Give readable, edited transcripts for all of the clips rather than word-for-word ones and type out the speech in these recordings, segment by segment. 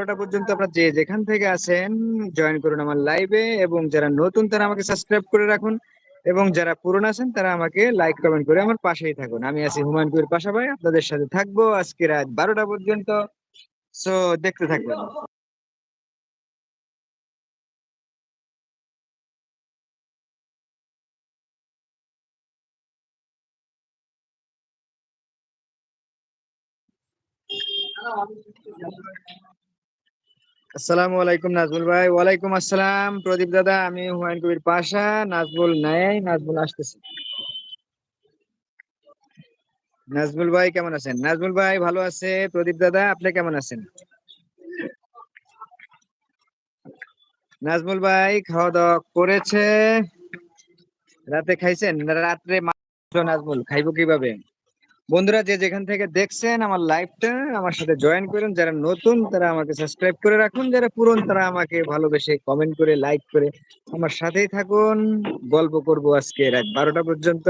ওটা পর্যন্ত আপনারা যে যেখান থেকে আছেন জয়েন করুন আমার লাইভে, এবং যারা নতুন তারা আমাকে সাবস্ক্রাইব করে রাখুন, এবং যারা পুরনো আছেন তারা আমাকে লাইক কমেন্ট করে আমার পাশেই থাকুন। আমি আছি হুমায়ুন কবির পাশা ভাই, আপনাদের সাথে থাকবো আজকে রাত 12টা পর্যন্ত। সো দেখতে থাকবেন। আসসালামু আলাইকুম নাজমুল ভাই। ওয়ালাইকুম আসসালাম প্রদীপ দাদা, আমি হুমায়ুন কবির পাশা। নাজমুল নাই, নাজমুল আসতেছে। নাজমুল ভাই কেমন আছেন? নাজমুল ভাই ভালো আছে। প্রদীপ দাদা আপনি কেমন আছেন? নাজমুল ভাই খাওয়া দাওয়া করেছে? রাতে খাইছেন? রাত্রে মাত্র নাজমুল খাইবো কিভাবে? বন্ধুরা যে যেখান থেকে দেখছেন আমার লাইভটা, আমার সাথে জয়েন করুন। যারা নতুন তারা আমাকে সাবস্ক্রাইব করে রাখুন, যারা পুরন তারা আমাকে ভালোবেসে কমেন্ট করে লাইক করে আমার সাথেই থাকুন। গল্প করব আজকে রাত 12টা পর্যন্ত।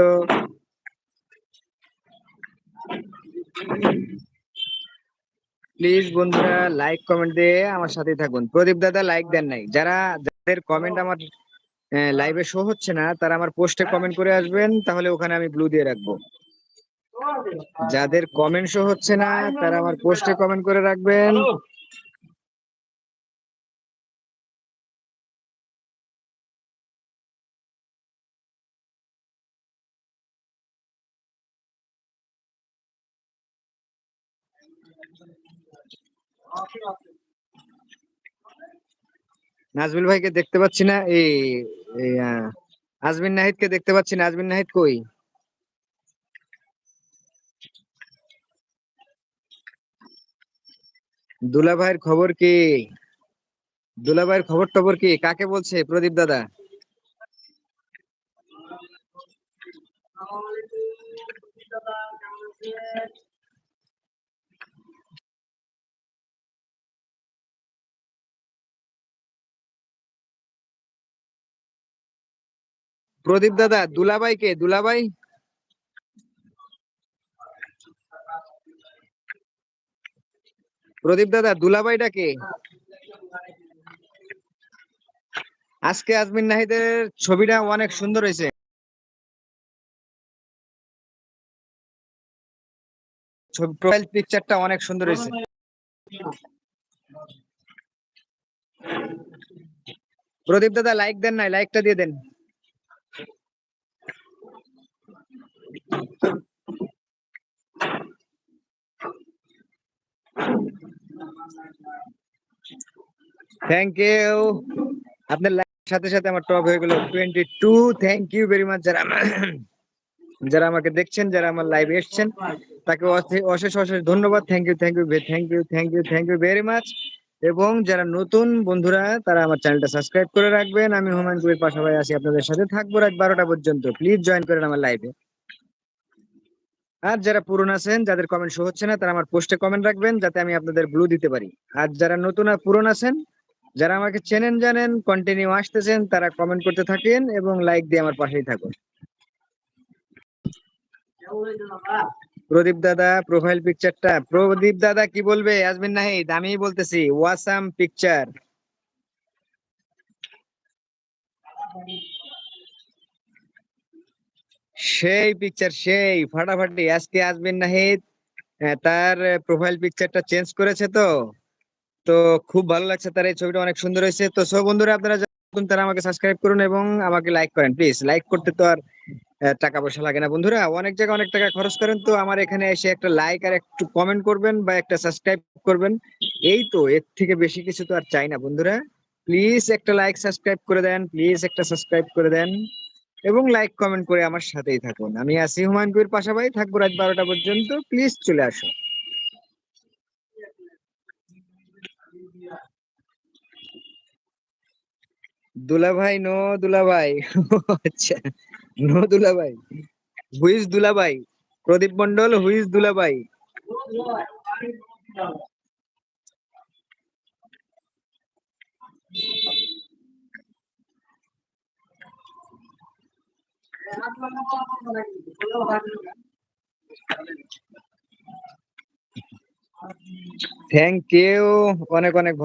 প্লিজ বন্ধুরা লাইক কমেন্ট দিয়ে আমার সাথেই থাকুন। প্রদীপ দাদা লাইক দেন নাই, যাদের কমেন্ট আমার লাইভে শো হচ্ছে না তারা আমার পোস্টে কমেন্ট করে আসবেন, তাহলে ওখানে আমি ব্লু দিয়ে রাখবো। যাদের কমেন্ট শো হচ্ছে না তারা আমার পোস্টে কমেন্ট করে রাখবেন। নাজমুল ভাইকে দেখতে পাচ্ছি না। এই, আজমিন নাহিদকে দেখতে পাচ্ছি না। আজমিন নাহিদ কই? দুলা ভাইয়ের খবর কি? দুলা ভাইয়ের খবর টবর কি? কাকে বলছে প্রদীপ দাদা? প্রদীপ দাদা দুলাভাই কে? দুলাভাই? প্রদীপ দাদা দুলাভাইটা কে? আজকে আজমিন নাহিদের ছবিটা অনেক সুন্দর হয়েছে। ছবি প্রোফাইল পিকচারটা অনেক সুন্দর হয়েছে। প্রদীপ দাদা লাইক দেন নাই, লাইকটা দিয়ে দেন। Thank you. আপনার লাইকের সাথে সাথে আমার টপ হয়ে গেল 22। Thank you very much. যারা যারা আমাকে দেখছেন, যারা আমার লাইভে এসেছেন, তাকে অশেষ অশেষ ধন্যবাদ। Thank you, thank you, thank you, thank you, thank you very much. এবং যারা নতুন বন্ধুরা তারা আমার চ্যানেলটা সাবস্ক্রাইব করে রাখবেন। আমি হুমায়ুন কবির পাশাপাশি আছি, আপনাদের সাথে থাকবো রাত 12টা পর্যন্ত। প্লিজ জয়েন করেন আমার লাইভে। আর যারা পুরনো আছেন, যাদের কমেন্ট শো হচ্ছে না, তারা আমার পোস্টে কমেন্ট রাখবেন যাতে আমি আপনাদের ব্লু দিতে পারি। আর যারা নতুন আর পুরনো আছেন, যারা আমাকে চেনেন জানেন কন্টিনিউ আসতেছেন, তারা কমেন্ট করতে থাকেন এবং লাইক দিয়ে আমার পাশেই থাকুন। প্রদীপ দাদা প্রোফাইল পিকচারটা, প্রদীপ দাদা কি বলবে? আজমিন নাহিদ আমিই বলতেছি, ওয়াসাম পিকচার। সেই পিকচার, সেই ফাটাফাটি। আজকে আজমিন নাহিদ তার প্রোফাইল পিকচারটা চেঞ্জ করেছে। তো তো খুব ভালো লাগছে, তার এই ছবিটা অনেক সুন্দর হয়েছে। তো সব বন্ধুরা আপনারা যারা নতুন তারা আমাকে সাবস্ক্রাইব করুন এবং আমাকে লাইক করেন প্লিজ। লাইক করতে তো আর টাকা পয়সা লাগে না বন্ধুরা, অনেক জায়গায় অনেক টাকা খরচ করেন। তো আমার এখানে এসে একটা লাইক আর একটু কমেন্ট করবেন বা একটা সাবস্ক্রাইব করবেন, এই তো, এর থেকে বেশি কিছু তো আর চাই না বন্ধুরা। প্লিজ একটা লাইক সাবস্ক্রাইব করে দেন, প্লিজ একটা সাবস্ক্রাইব করে দেন এবং লাইক কমেন্ট করে আমার সাথেই থাকুন। আমি আসি হুমায়ুন কবির পাশাপাশি থাকবো রাত 12টা পর্যন্ত। প্লিজ চলে আসো। দুলাভাই নো দুলাভাই। আচ্ছা, নো দুলাভাই। হুইজ দুলাভাই? প্রদীপ মন্ডল হুইজ দুলাভাই? Thank you. অনেক অনেক ভালো